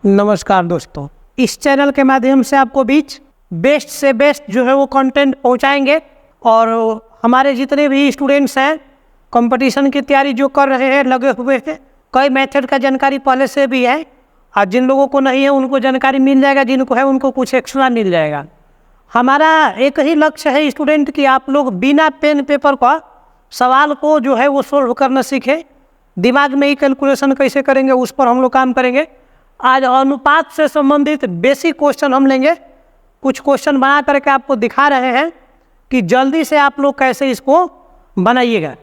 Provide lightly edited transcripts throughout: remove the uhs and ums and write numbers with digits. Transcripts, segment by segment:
नमस्कार दोस्तों, इस चैनल के माध्यम से आपको बीच बेस्ट से बेस्ट जो है वो कंटेंट पहुंचाएंगे। और हमारे जितने भी स्टूडेंट्स हैं कंपटीशन की तैयारी जो कर रहे हैं, लगे हुए हैं, कई मेथड का जानकारी पहले से भी है और जिन लोगों को नहीं है उनको जानकारी मिल जाएगा, जिनको है उनको कुछ एक्स्ट्रा मिल जाएगा। हमारा एक ही लक्ष्य है स्टूडेंट कि आप लोग बिना पेन पेपर का सवाल को जो है वो सोल्व करना सीखें। दिमाग में ही कैलकुलेशन कैसे करेंगे उस पर हम लोग काम करेंगे। आज अनुपात से संबंधित बेसिक क्वेश्चन हम लेंगे, कुछ क्वेश्चन बना करके आपको दिखा रहे हैं कि जल्दी से आप लोग कैसे इसको बनाइएगा।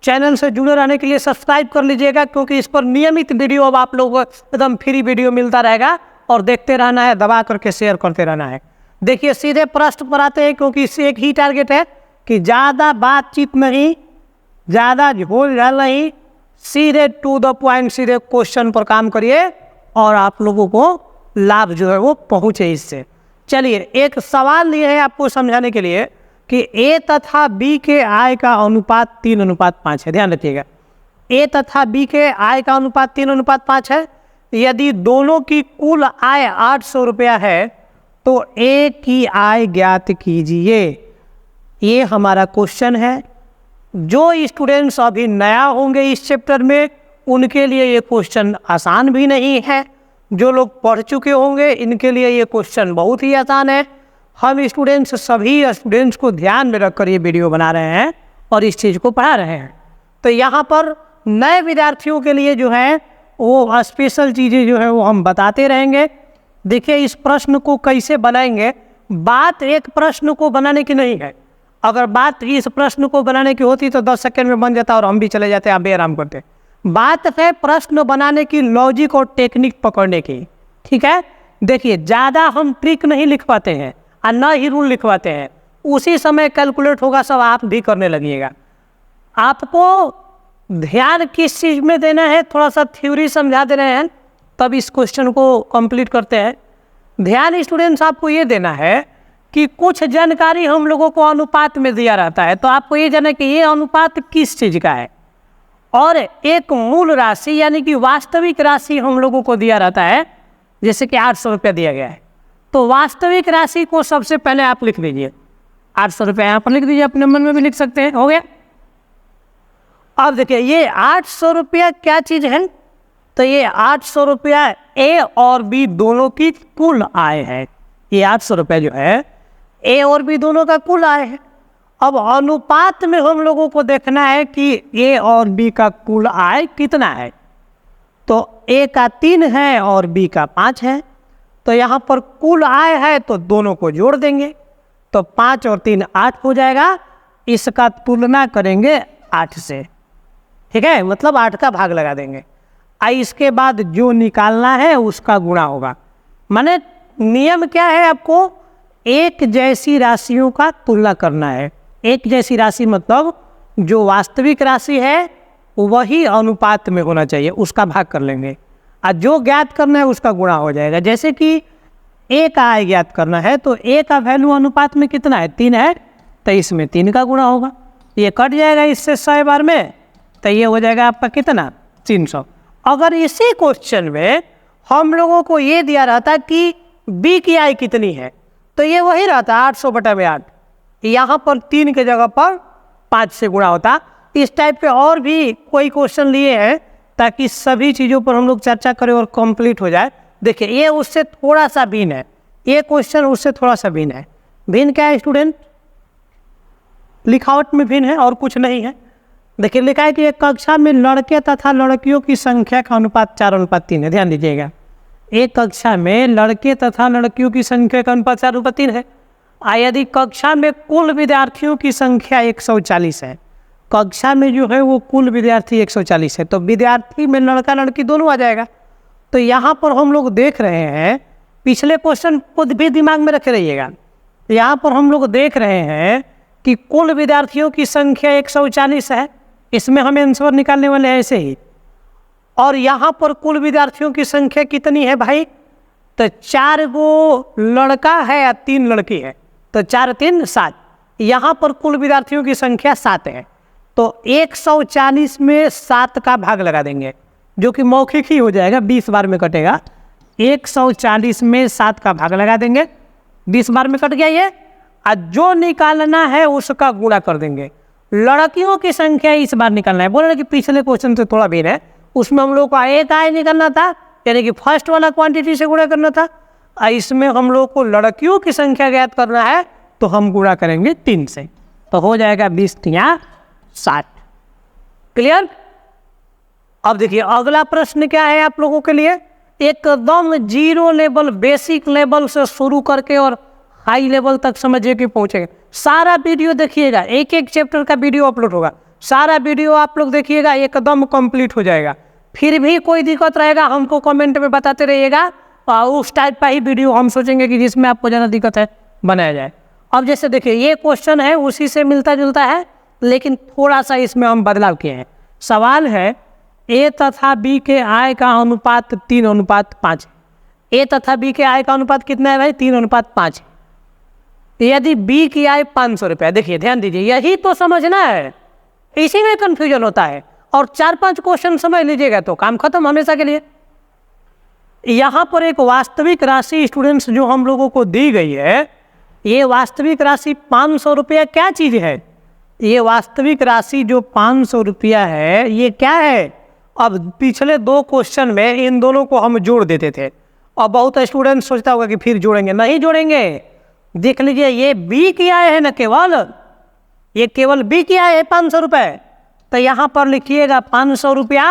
चैनल से जुड़े रहने के लिए सब्सक्राइब कर लीजिएगा, क्योंकि इस पर नियमित वीडियो अब आप लोगों को एकदम फ्री वीडियो मिलता रहेगा और देखते रहना है, दबा करके शेयर करते रहना है। देखिए सीधे प्रश्न पर आते हैं, क्योंकि इससे एक ही टारगेट है कि ज़्यादा बातचीत नहीं, ज़्यादा झोल झाल नहीं, सीधे टू द पॉइंट, सीधे क्वेश्चन पर काम करिए और आप लोगों को लाभ जो है वो पहुँचे इससे। चलिए एक सवाल लिए है आपको समझाने के लिए कि ए तथा बी के आय का अनुपात 3:5 है। ध्यान रखिएगा, ए तथा बी के आय का अनुपात 3:5 है। यदि दोनों की कुल आय 800 रुपया है तो ए की आय ज्ञात कीजिए। ये हमारा क्वेश्चन है। जो स्टूडेंट्स अभी नया होंगे इस चैप्टर में उनके लिए ये क्वेश्चन आसान भी नहीं है, जो लोग पढ़ चुके होंगे इनके लिए ये क्वेश्चन बहुत ही आसान है। हम स्टूडेंट्स सभी स्टूडेंट्स को ध्यान में रखकर ये वीडियो बना रहे हैं और इस चीज़ को पढ़ा रहे हैं। तो यहाँ पर नए विद्यार्थियों के लिए जो है वो स्पेशल चीज़ें जो है वो हम बताते रहेंगे। देखिए इस प्रश्न को कैसे बनाएंगे। बात एक प्रश्न को बनाने की नहीं है। अगर बात इस प्रश्न को बनाने की होती तो 10 सेकंड में बन जाता और हम भी चले जाते, आप भी आराम करते। बात है प्रश्न बनाने की, लॉजिक और टेक्निक पकड़ने की। ठीक है, देखिए ज़्यादा हम ट्रिक नहीं लिख पाते हैं और न ही रूल लिखवाते हैं। उसी समय कैलकुलेट होगा, सब आप भी करने लगिएगा। आपको ध्यान किस चीज़ में देना है, थोड़ा सा थ्योरी समझा दे रहे हैं तब इस क्वेश्चन को कंप्लीट करते हैं। ध्यान स्टूडेंट्स आपको ये देना है कि कुछ जानकारी हम लोगों को अनुपात में दिया रहता है, तो आपको ये जानना है कि ये अनुपात किस चीज़ का है। और एक मूल राशि यानी कि वास्तविक राशि हम लोगों को दिया रहता है, जैसे कि 800 रुपया दिया गया है। तो वास्तविक राशि को सबसे पहले आप लिख लीजिए। 800 रुपया यहाँ पर लिख दीजिए, अपने मन में भी लिख सकते हैं। हो गया। अब देखिए ये 800 रुपया क्या चीज़ है, तो ये 800 रुपया ए और बी दोनों की कुल आय है। ये 800 रुपया जो है ए और बी दोनों का कुल आय है। अब अनुपात में हम लोगों को देखना है कि ए और बी का कुल आय कितना है। तो ए का 3 है और बी का 5 है। तो यहाँ पर कुल आय है तो दोनों को जोड़ देंगे, तो 5 और 3 8 हो जाएगा। इसका तुलना करेंगे 8 से, ठीक है, मतलब 8 का भाग लगा देंगे। इसके बाद जो निकालना है उसका गुणा होगा। माने नियम क्या है, आपको एक जैसी राशियों का तुलना करना है। एक जैसी राशि मतलब जो वास्तविक राशि है वही अनुपात में होना चाहिए, उसका भाग कर लेंगे और जो ज्ञात करना है उसका गुणा हो जाएगा। जैसे कि ए का आय ज्ञात करना है तो ए का वैल्यू अनुपात में कितना है, 3 है, तो इसमें 3 का गुणा होगा। ये कट जाएगा इससे 100 बार में, तो ये हो जाएगा आपका कितना, 300। अगर इसी क्वेश्चन में हम लोगों को ये दिया रहता कि बी की आय कितनी है, तो ये वही रहता 800/8। यहाँ पर 3 के जगह पर 5 से गुणा होता। इस टाइप के और भी कोई क्वेश्चन लिए हैं ताकि सभी चीज़ों पर हम लोग चर्चा करें और कंप्लीट हो जाए। देखिए ये उससे थोड़ा सा भिन्न है, ये क्वेश्चन उससे थोड़ा सा भिन्न है। भिन्न क्या है स्टूडेंट, लिखावट में भिन्न है और कुछ नहीं है। देखिए लिखा है कि एक कक्षा में लड़के तथा लड़कियों की संख्या का अनुपात 4:3 है। ध्यान दीजिएगा, एक कक्षा में लड़के तथा लड़कियों की संख्या का अनुपात 4:3 है। यदि कक्षा में कुल विद्यार्थियों की संख्या 140 है, कक्षा में जो है वो कुल विद्यार्थी 140 है, तो विद्यार्थी में लड़का लड़की दोनों आ जाएगा। तो यहाँ पर हम लोग देख रहे हैं, पिछले क्वेश्चन को भी दिमाग में रखे रहिएगा। यहाँ पर हम लोग देख रहे हैं कि कुल विद्यार्थियों की संख्या 140 है, इसमें हमें आंसर निकालने वाले हैं ऐसे ही। और यहाँ पर कुल विद्यार्थियों की संख्या कितनी है भाई, तो 4 वो लड़का है या 3 लड़की है, तो 4 3 7। यहाँ पर कुल विद्यार्थियों की संख्या 7 है, तो 140 में 7 का भाग लगा देंगे, जो कि मौखिक ही हो जाएगा, 20 बार में कटेगा। 140 में 7 का भाग लगा देंगे, 20 बार में कट गया ये। और जो निकालना है उसका गुणा कर देंगे। लड़कियों की संख्या इस बार निकालना है। बोल रहे कि पिछले क्वेश्चन से थोड़ा भिन्न है, उसमें हम लोग को एक आय निकालना था, यानी कि फर्स्ट वाला क्वांटिटी से गुणा करना था। इसमें हम लोग को लड़कियों की संख्या ज्ञात करना है, तो हम गुणा करेंगे 3 से, तो हो जाएगा 20 या 60। क्लियर? अब देखिए अगला प्रश्न क्या है आप लोगों के लिए। एकदम जीरो लेवल, बेसिक लेवल से शुरू करके और हाई लेवल तक समझिए कि पहुंचेगा। सारा वीडियो देखिएगा, एक एक चैप्टर का वीडियो अपलोड होगा, सारा वीडियो आप लोग देखिएगा, एकदम कंप्लीट हो जाएगा। फिर भी कोई दिक्कत रहेगा हमको कमेंट में बताते रहिएगा, और उस टाइप का ही वीडियो हम सोचेंगे कि जिसमें आपको ज़्यादा दिक्कत है बनाया जाए। अब जैसे देखिए ये क्वेश्चन है उसी से मिलता जुलता है, लेकिन थोड़ा सा इसमें हम बदलाव किए हैं। सवाल है ए तथा बी के आय का अनुपात 3:5। ए तथा बी के आय का अनुपात कितना है भाई? 3:5। यदि बी की आय 500 रुपया, देखिए ध्यान दीजिए, यही तो समझना है, इसी में कंफ्यूजन होता है। और 4-5 क्वेश्चन समझ लीजिएगा तो काम खत्म हमेशा के लिए। यहाँ पर एक वास्तविक राशि स्टूडेंट्स जो हम लोगों को दी गई है, ये वास्तविक राशि 500 रुपया क्या चीज़ है? ये वास्तविक राशि जो 500 रुपया है ये क्या है? अब पिछले 2 क्वेश्चन में इन दोनों को हम जोड़ देते थे, और बहुत स्टूडेंट सोचता होगा कि फिर जोड़ेंगे, नहीं जोड़ेंगे। देख लीजिए ये बी की आय है ना, ये केवल बी की आय है 500 रुपये, तो यहाँ पर लिखिएगा 500 रुपया,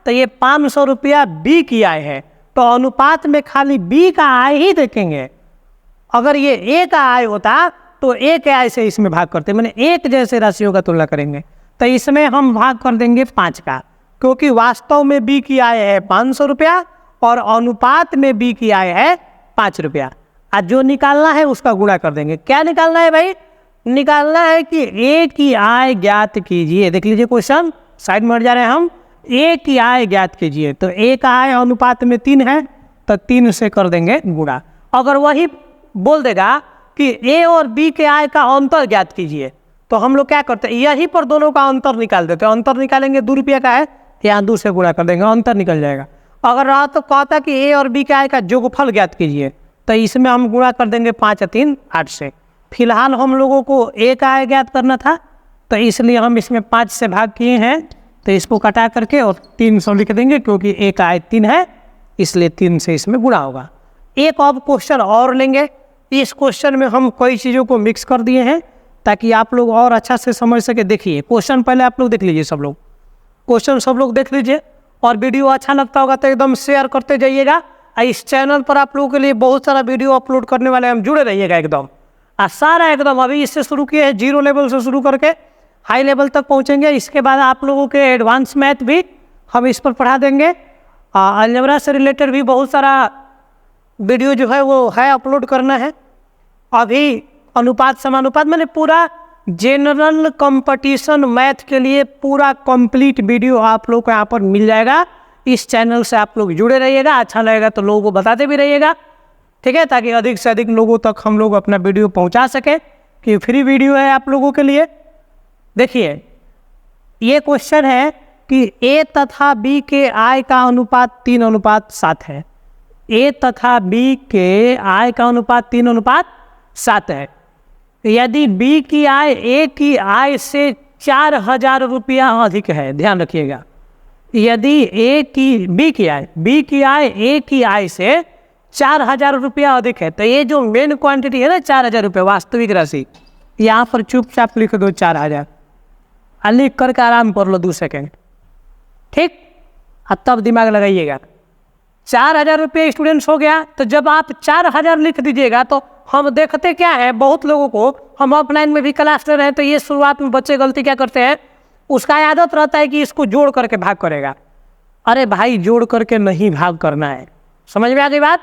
तो ये 500 रुपया बी की आय है, तो अनुपात में खाली बी का आय ही देखेंगे। अगर ये ए का आय होता तो ए के आय से इसमें भाग करते, मैंने एक जैसे राशियों का तुलना करेंगे, तो इसमें हम भाग कर देंगे 5 का, क्योंकि वास्तव में बी की आय है 500 रुपया और अनुपात में बी की आय है 5 रुपया। आज जो निकालना है उसका गुणा कर देंगे। क्या निकालना है भाई? निकालना है कि ए की आय ज्ञात कीजिए। देख लीजिए क्वेश्चन, साइड में हट जा रहे हैं हम। ए की आय ज्ञात कीजिए, तो ए का आय अनुपात में 3 है, तो 3 से कर देंगे गुणा। अगर वही बोल देगा कि ए और बी के आय का अंतर ज्ञात कीजिए, तो हम लोग क्या करते हैं, यहीं पर दोनों का अंतर निकाल देते हैं। अंतर निकालेंगे 2 रुपये का है, यहाँ 2 से गुणा कर देंगे, अंतर निकल जाएगा। अगर रहा तो कहता कि ए और बी के आय का योगफल ज्ञात कीजिए, तो इसमें हम गुणा कर देंगे 5 और 3 8 से। फिलहाल हम लोगों को ए का आय ज्ञात करना था, तो इसलिए हम इसमें 5 से भाग किए हैं, तो इसको कटा करके और 300 लिख देंगे, क्योंकि ए का आय 3 है, इसलिए 3 से इसमें गुणा होगा। एक अब क्वेश्चन और लेंगे। इस क्वेश्चन में हम कई चीज़ों को मिक्स कर दिए हैं ताकि आप लोग और अच्छा से समझ सके। देखिए क्वेश्चन पहले आप लोग देख लीजिए, सब लोग क्वेश्चन सब लोग देख लीजिए, और वीडियो अच्छा लगता होगा तो एकदम शेयर करते जाइएगा। इस चैनल पर आप लोगों के लिए बहुत सारा वीडियो अपलोड करने वाले, हम जुड़े रहिएगा एकदम। सारा एकदम अभी इससे शुरू किए हैं, 0 लेवल से शुरू करके हाई लेवल तक पहुंचेंगे। इसके बाद आप लोगों के एडवांस मैथ भी हम इस पर पढ़ा देंगे। अलजेब्रा से रिलेटेड भी बहुत सारा वीडियो जो है वो है अपलोड करना है। अभी अनुपात समानुपात, मैंने पूरा जनरल कंपटीशन मैथ के लिए पूरा कंप्लीट वीडियो आप लोग को यहाँ पर मिल जाएगा। इस चैनल से आप लोग जुड़े रहिएगा, अच्छा लगेगा तो लोगों को बताते भी रहिएगा, ठीक है, ताकि अधिक से अधिक लोगों तक हम लोग अपना वीडियो पहुँचा सकें, कि फ्री वीडियो है आप लोगों के लिए। देखिए ये क्वेश्चन है कि ए तथा बी के आय का अनुपात 3:7 है। ए तथा बी के आय का अनुपात 3:7 है। यदि बी की आय ए की आय से 4000 रुपया अधिक है, ध्यान रखिएगा, यदि बी की आय ए की आय से 4000 रुपया अधिक है, तो ये जो मेन क्वांटिटी है ना 4000 रुपये वास्तविक राशि, यहाँ पर चुपचाप लिख दो 4000, लिख करके आराम कर लो 2 सेकेंड, ठीक, तब दिमाग लगाइएगा। 4000 रुपये स्टूडेंट्स हो गया। तो जब आप 4000 लिख दीजिएगा, तो हम देखते क्या है, बहुत लोगों को हम ऑफलाइन में भी क्लास ले रहे हैं, तो ये शुरुआत में बच्चे गलती क्या करते हैं, उसका आदत रहता है कि इसको जोड़ करके भाग करेगा। अरे भाई जोड़ करके नहीं भाग करना है, समझ में आ गई बात?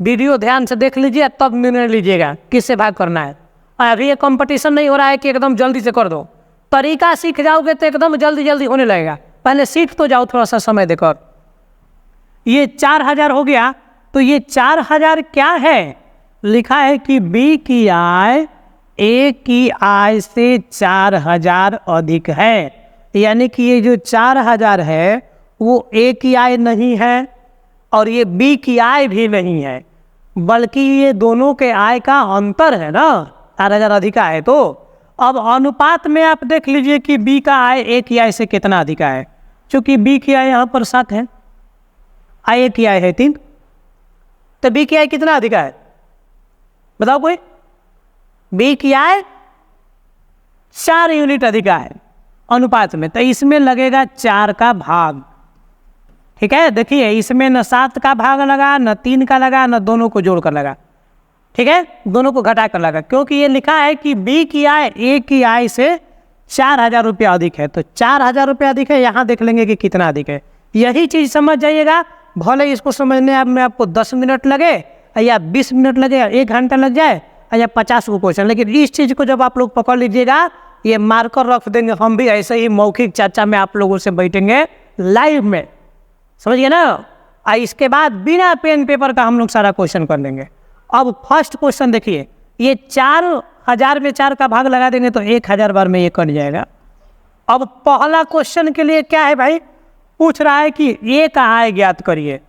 वीडियो ध्यान से देख लीजिए, तब निर्णय लीजिएगा किससे भाग करना है। अभी ये कंपटीशन नहीं हो रहा है कि एकदम जल्दी से कर दो, तरीका सीख जाओगे तो एकदम जल्दी जल्दी होने लगेगा। पहले सीख तो जाओ थोड़ा सा समय देकर। ये 4000 हो गया, तो ये 4000 क्या है, लिखा है कि बी की आय ए की आय से 4000 अधिक है। यानी कि ये जो 4000 है वो ए की आय नहीं है, और ये बी की आय भी नहीं है, बल्कि ये दोनों के आय का अंतर है ना, 4,000 अधिक है। तो अब अनुपात में आप देख लीजिए कि बी का आय ए की आय से कितना अधिक है। चूंकि बी की आय यहाँ पर 7 है, ए की आय है 3, तो बी की आय कितना अधिक है बताओ कोई? बी की आय 4 यूनिट अधिक है अनुपात में, तो इसमें लगेगा 4 का भाग। ठीक है, देखिए इसमें न 7 का भाग लगा, न 3 का लगा, न दोनों को जोड़कर लगा। ठीक है, दोनों को घटा कर लगा, क्योंकि ये लिखा है कि बी की आय ए की आय से 4,000 रुपया अधिक है। तो 4,000 रुपया अधिक है, यहाँ देख लेंगे कि कितना अधिक है। यही चीज़ समझ जाइएगा, भले इसको समझने में आपको 10 मिनट लगे या 20 मिनट लगे या 1 घंटा लग जाए या 50 को क्वेश्चन, लेकिन इस चीज़ को जब आप लोग पकड़ लीजिएगा, ये मार्कर रख देंगे, हम भी ऐसे ही मौखिक चर्चा में आप लोगों से बैठेंगे लाइव में, समझिए ना। इसके बाद बिना पेन पेपर का हम लोग सारा क्वेश्चन कर लेंगे। अब फर्स्ट क्वेश्चन देखिए, ये 4,000 में 4 का भाग लगा देंगे तो 1,000 बार में ये कट जाएगा। अब पहला क्वेश्चन के लिए क्या है भाई, पूछ रहा है कि ए का आय ज्ञात करिए।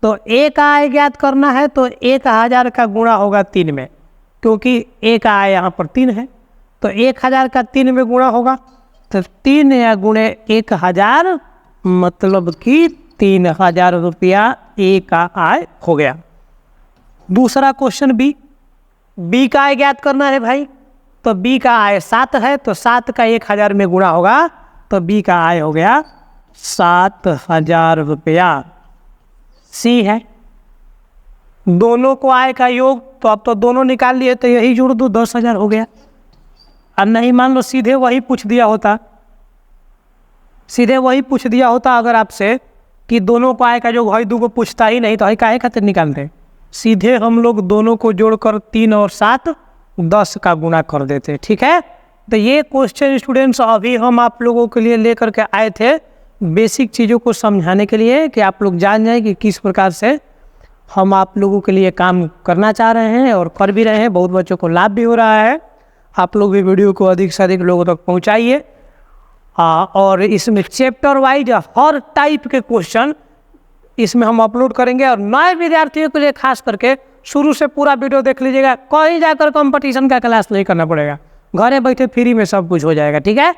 तो ए का आय ज्ञात करना है तो 1,000 का गुणा होगा 3 में, क्योंकि ए का आय यहाँ पर 3 है, तो 1,000 का 3 में गुणा होगा, तो 3 या गुणे 1,000 मतलब कि 3,000 रुपया ए का आय हो गया। दूसरा क्वेश्चन बी का आय ज्ञात करना है भाई, तो बी का आय 7 है, तो 7 का 1,000 में गुणा होगा, तो बी का आय हो गया 7,000 रुपया। सी है दोनों को आय का योग, तो अब तो दोनों निकाल लिए, तो यही जोड़ दो, 10,000 हो गया। और नहीं मान लो सीधे वही पूछ दिया होता, अगर आपसे कि दोनों को आय का योग है, दो को पूछता ही नहीं, तो है काहे खातिर निकालते, सीधे हम लोग दोनों को जोड़कर 3 और 7 10 का गुणा कर देते। ठीक है, तो ये क्वेश्चन स्टूडेंट्स अभी हम आप लोगों के लिए लेकर के आए थे, बेसिक चीज़ों को समझाने के लिए, कि आप लोग जान जाएं कि किस प्रकार से हम आप लोगों के लिए काम करना चाह रहे हैं और कर भी रहे हैं। बहुत बच्चों को लाभ भी हो रहा है। आप लोग भी वीडियो को अधिक से अधिक लोगों तक पहुँचाइए। और इसमें चैप्टर वाइज हर टाइप के क्वेश्चन इसमें हम अपलोड करेंगे, और नए विद्यार्थियों के लिए खास करके शुरू से पूरा वीडियो देख लीजिएगा। कहीं जाकर कंपटीशन का क्लास नहीं करना पड़ेगा, घरे बैठे फ्री में सब कुछ हो जाएगा। ठीक है।